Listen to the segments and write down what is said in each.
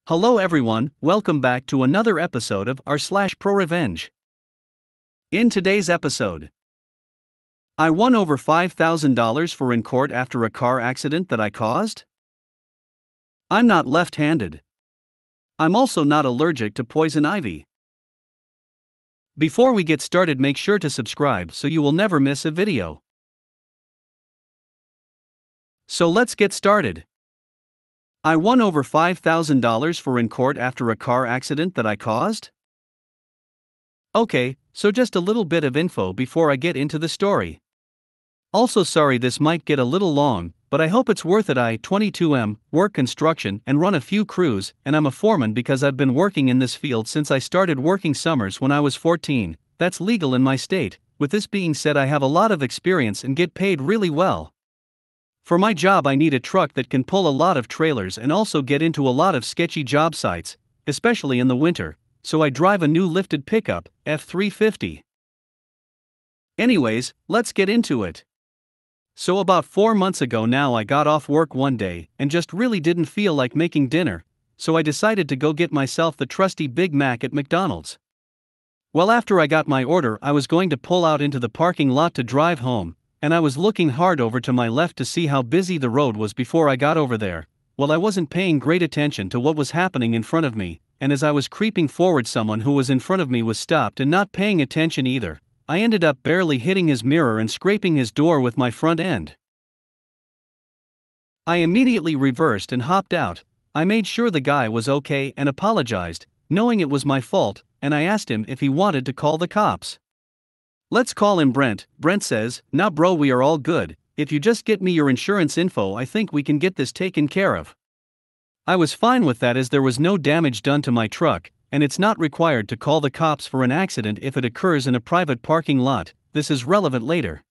Hello everyone, welcome back to another episode of Rslash ProRevenge. In today's episode, I won over $5,000 for in court after a car accident that I caused. I'm not left-handed. I'm also not allergic to poison ivy. Before we get started, make sure to subscribe so you will never miss a video. So let's get started. I won over $5,000 for in court after a car accident that I caused? Okay, so just a little bit of info before I get into the story. Also sorry this might get a little long, but I hope it's worth it. I, 22M, work construction and run a few crews, and I'm a foreman because I've been working in this field since I started working summers when I was 14, that's legal in my state. With this being said, I have a lot of experience and get paid really well. For my job I need a truck that can pull a lot of trailers and also get into a lot of sketchy job sites, especially in the winter, so I drive a new lifted pickup, F350. Anyways, let's get into it. So about 4 months ago now I got off work one day and just really didn't feel like making dinner, so I decided to go get myself the trusty Big Mac at McDonald's. Well, after I got my order I was going to pull out into the parking lot to drive home, and I was looking hard over to my left to see how busy the road was before I got over there. Well, I wasn't paying great attention to what was happening in front of me, and as I was creeping forward someone who was in front of me was stopped and not paying attention either. I ended up barely hitting his mirror and scraping his door with my front end. I immediately reversed and hopped out. I made sure the guy was okay and apologized, knowing it was my fault, and I asked him if he wanted to call the cops. Let's call him Brent. Brent says, "Nah bro, we are all good. If you just get me your insurance info I think we can get this taken care of." I was fine with that as there was no damage done to my truck, and it's not required to call the cops for an accident if it occurs in a private parking lot. This is relevant later.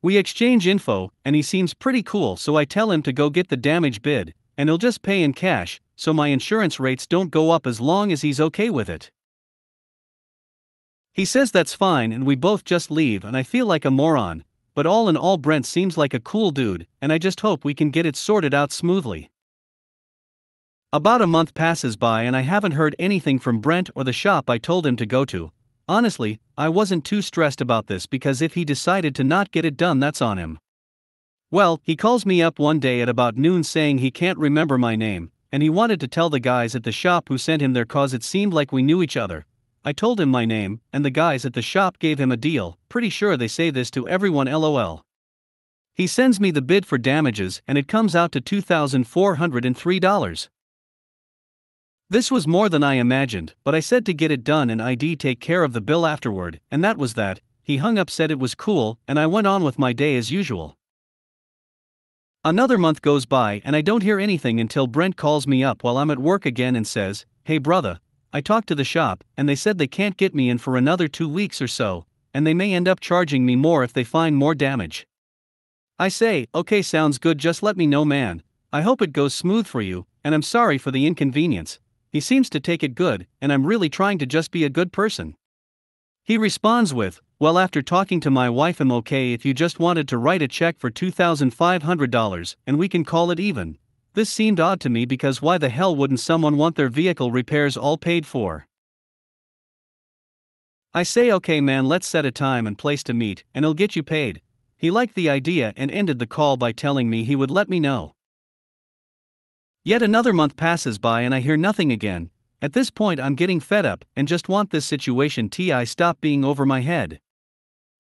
We exchange info, and he seems pretty cool, so I tell him to go get the damage bid, and he'll just pay in cash, so my insurance rates don't go up as long as he's okay with it. He says that's fine and we both just leave, and I feel like a moron, but all in all Brent seems like a cool dude, and I just hope we can get it sorted out smoothly. About a month passes by and I haven't heard anything from Brent or the shop I told him to go to. Honestly, I wasn't too stressed about this because if he decided to not get it done, that's on him. Well, he calls me up one day at about noon saying he can't remember my name, and he wanted to tell the guys at the shop who sent him there cause it seemed like we knew each other. I told him my name, and the guys at the shop gave him a deal. Pretty sure they say this to everyone, lol. He sends me the bid for damages and it comes out to $2,403. This was more than I imagined, but I said to get it done and I'd take care of the bill afterward, and that was that. He hung up, said it was cool, and I went on with my day as usual. Another month goes by and I don't hear anything until Brent calls me up while I'm at work again and says, "Hey brother, I talked to the shop, and they said they can't get me in for another 2 weeks or so, and they may end up charging me more if they find more damage." I say, "Okay, sounds good, just let me know man. I hope it goes smooth for you, and I'm sorry for the inconvenience." He seems to take it good, and I'm really trying to just be a good person. He responds with, "Well, after talking to my wife I'm okay if you just wanted to write a check for $2,500, and we can call it even." This seemed odd to me because why the hell wouldn't someone want their vehicle repairs all paid for? I say, "Okay man, let's set a time and place to meet, and he'll get you paid." He liked the idea and ended the call by telling me he would let me know. Yet another month passes by and I hear nothing again. At this point I'm getting fed up and just want this situation to stop being over my head.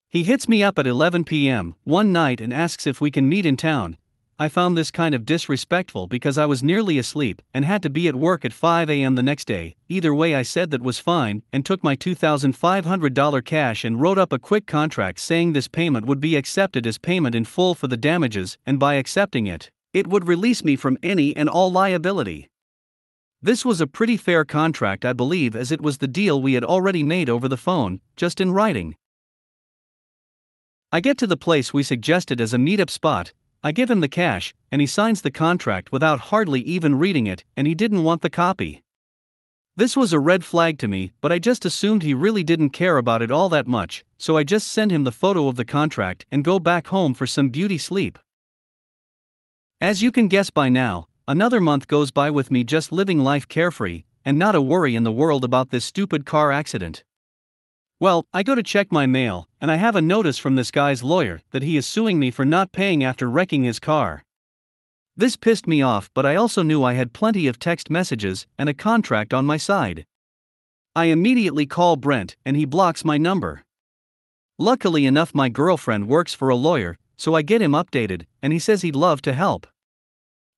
He hits me up at 11 p.m. one night and asks if we can meet in town. I found this kind of disrespectful because I was nearly asleep and had to be at work at 5 a.m. the next day. Either way I said that was fine and took my $2,500 cash and wrote up a quick contract saying this payment would be accepted as payment in full for the damages, and by accepting it, it would release me from any and all liability. This was a pretty fair contract I believe, as it was the deal we had already made over the phone, just in writing. I get to the place we suggested as a meetup spot. I give him the cash, and he signs the contract without hardly even reading it, and he didn't want the copy. This was a red flag to me, but I just assumed he really didn't care about it all that much, so I just send him the photo of the contract and go back home for some beauty sleep. As you can guess by now, another month goes by with me just living life carefree, and not a worry in the world about this stupid car accident. Well, I go to check my mail, and I have a notice from this guy's lawyer that he is suing me for not paying after wrecking his car. This pissed me off, but I also knew I had plenty of text messages and a contract on my side. I immediately call Brent, and he blocks my number. Luckily enough, my girlfriend works for a lawyer, so I get him updated, and he says he'd love to help.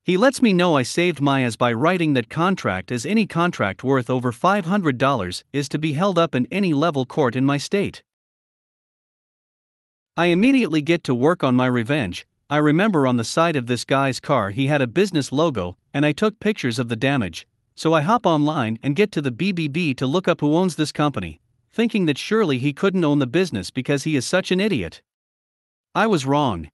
He lets me know I saved my ass by writing that contract, as any contract worth over $500 is to be held up in any level court in my state. I immediately get to work on my revenge. I remember on the side of this guy's car he had a business logo, and I took pictures of the damage, so I hop online and get to the BBB to look up who owns this company, thinking that surely he couldn't own the business because he is such an idiot. I was wrong.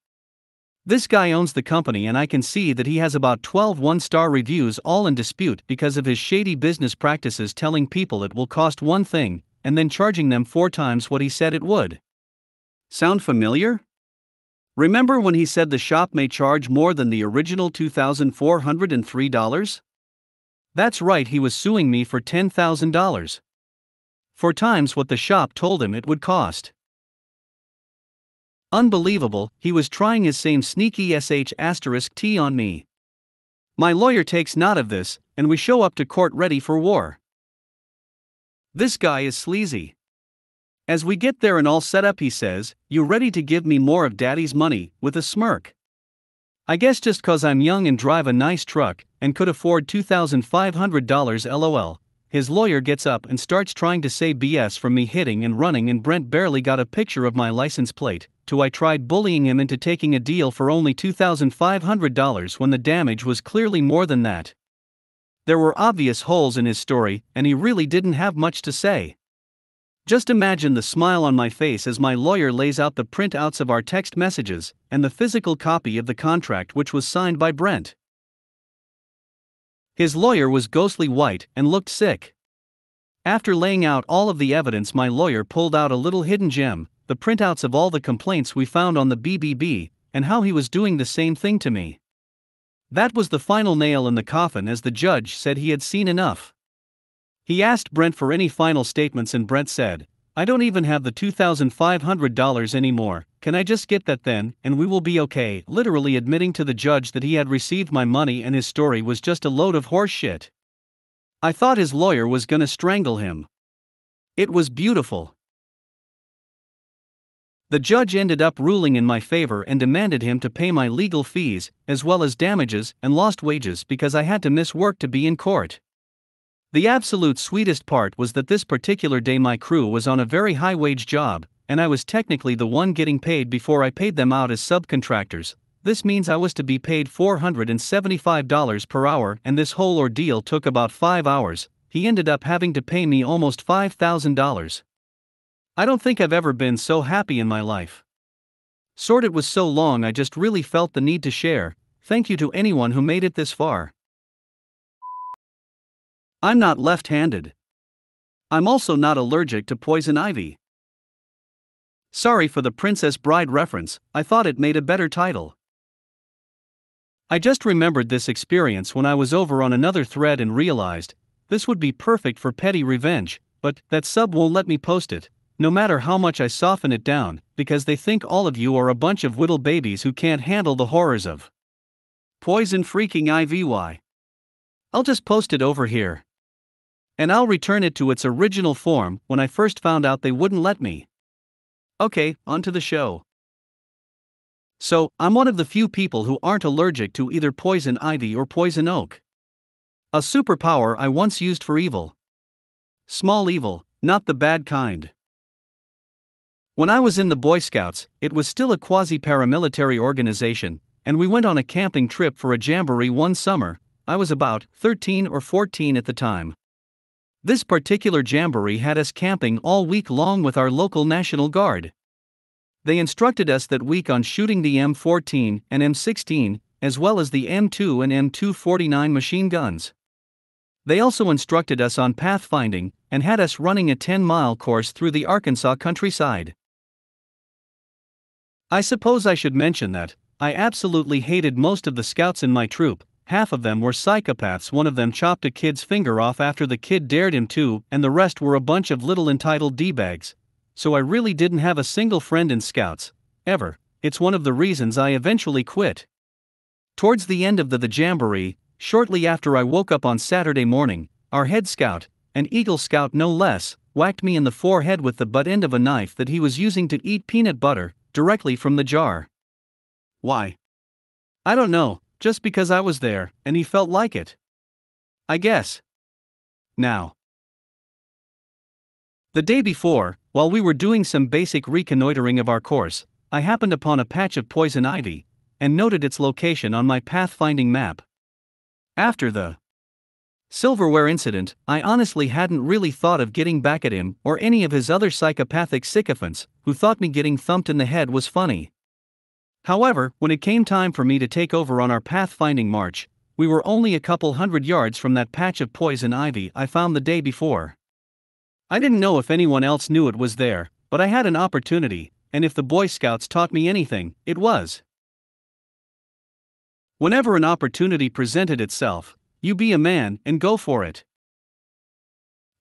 This guy owns the company, and I can see that he has about 12 one-star reviews, all in dispute because of his shady business practices, telling people it will cost one thing, and then charging them 4 times what he said it would. Sound familiar? Remember when he said the shop may charge more than the original $2,403? That's right, he was suing me for $10,000. 4 times what the shop told him it would cost. Unbelievable, he was trying his same sneaky *T on me. My lawyer takes note of this, and we show up to court ready for war. This guy is sleazy. As we get there and all set up, he says, "You ready to give me more of daddy's money?" with a smirk. I guess just 'cause I'm young and drive a nice truck, and could afford $2,500 LOL. His lawyer gets up and starts trying to say BS from me hitting and running, and Brent barely got a picture of my license plate. I tried bullying him into taking a deal for only $2,500 when the damage was clearly more than that. There were obvious holes in his story, and he really didn't have much to say. Just imagine the smile on my face as my lawyer lays out the printouts of our text messages and the physical copy of the contract, which was signed by Brent. His lawyer was ghostly white and looked sick. After laying out all of the evidence, my lawyer pulled out a little hidden gem, the printouts of all the complaints we found on the BBB, and how he was doing the same thing to me. That was the final nail in the coffin, as the judge said he had seen enough. He asked Brent for any final statements, and Brent said, "I don't even have the $2,500 anymore, can I just get that then, and we will be okay," literally admitting to the judge that he had received my money and his story was just a load of horse shit. I thought his lawyer was gonna strangle him. It was beautiful. The judge ended up ruling in my favor and demanded him to pay my legal fees, as well as damages and lost wages because I had to miss work to be in court. The absolute sweetest part was that this particular day my crew was on a very high-wage job, and I was technically the one getting paid before I paid them out as subcontractors. This means I was to be paid $475 per hour, and this whole ordeal took about 5 hours. He ended up having to pay me almost $5,000. I don't think I've ever been so happy in my life. It was so long, I just really felt the need to share. Thank you to anyone who made it this far. I'm not left-handed. I'm also not allergic to poison ivy. Sorry for the Princess Bride reference, I thought it made a better title. I just remembered this experience when I was over on another thread and realized, this would be perfect for petty revenge, but that sub won't let me post it, no matter how much I soften it down, because they think all of you are a bunch of whittle babies who can't handle the horrors of poison freaking ivy. I'll just post it over here. And I'll return it to its original form. When I first found out, they wouldn't let me. Okay, on to the show. So, I'm one of the few people who aren't allergic to either poison ivy or poison oak. A superpower I once used for evil. Small evil, not the bad kind. When I was in the Boy Scouts, it was still a quasi-paramilitary organization, and we went on a camping trip for a jamboree one summer. I was about 13 or 14 at the time. This particular jamboree had us camping all week long with our local National Guard. They instructed us that week on shooting the M14 and M16, as well as the M2 and M249 machine guns. They also instructed us on pathfinding, and had us running a 10-mile course through the Arkansas countryside. I suppose I should mention that I absolutely hated most of the scouts in my troop, half of them were psychopaths. One of them chopped a kid's finger off after the kid dared him to, and the rest were a bunch of little entitled D-bags. So I really didn't have a single friend in Scouts, ever. It's one of the reasons I eventually quit. Towards the end of the jamboree, shortly after I woke up on Saturday morning, our head scout, an Eagle Scout no less, whacked me in the forehead with the butt end of a knife that he was using to eat peanut butter, directly from the jar. Why? I don't know, just because I was there, and he felt like it. I guess. Now. The day before, while we were doing some basic reconnoitering of our course, I happened upon a patch of poison ivy, and noted its location on my pathfinding map. After the silverware incident, I honestly hadn't really thought of getting back at him or any of his other psychopathic sycophants who thought me getting thumped in the head was funny. However, when it came time for me to take over on our pathfinding march, we were only a couple hundred yards from that patch of poison ivy I found the day before. I didn't know if anyone else knew it was there, but I had an opportunity, and if the Boy Scouts taught me anything, it was. Whenever an opportunity presented itself, you be a man and go for it.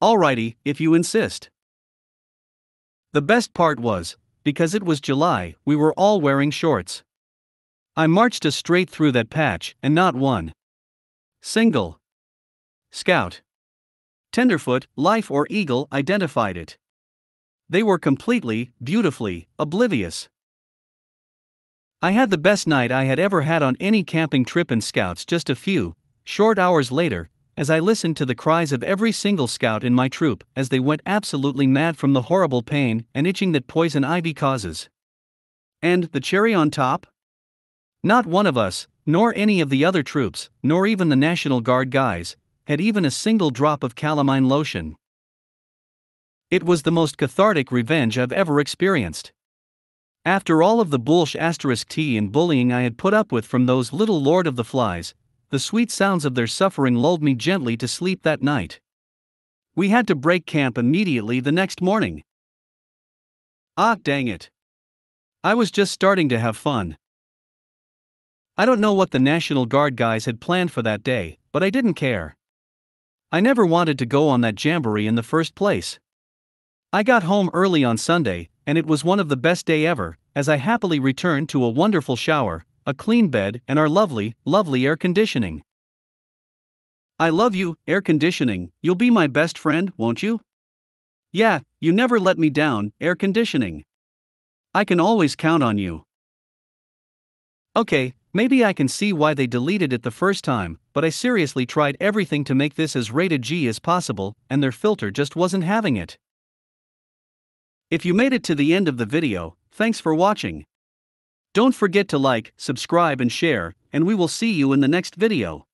Alrighty, if you insist. The best part was, because it was July, we were all wearing shorts. I marched us straight through that patch, and not one single scout, tenderfoot, life or eagle identified it. They were completely, beautifully, oblivious. I had the best night I had ever had on any camping trip in Scouts just a few short hours later, as I listened to the cries of every single scout in my troop as they went absolutely mad from the horrible pain and itching that poison ivy causes. And the cherry on top? Not one of us, nor any of the other troops, nor even the National Guard guys, had even a single drop of calamine lotion. It was the most cathartic revenge I've ever experienced. After all of the *T and bullying I had put up with from those little Lord of the Flies, the sweet sounds of their suffering lulled me gently to sleep that night. We had to break camp immediately the next morning. Ah, dang it. I was just starting to have fun. I don't know what the National Guard guys had planned for that day, but I didn't care. I never wanted to go on that jamboree in the first place. I got home early on Sunday, and it was one of the best days ever, as I happily returned to a wonderful shower, a clean bed, and our lovely, lovely air conditioning. I love you, air conditioning. You'll be my best friend, won't you? Yeah, you never let me down, air conditioning. I can always count on you. Okay, maybe I can see why they deleted it the first time, but I seriously tried everything to make this as rated G as possible, and their filter just wasn't having it. If you made it to the end of the video, thanks for watching. Don't forget to like, subscribe and share, and we will see you in the next video.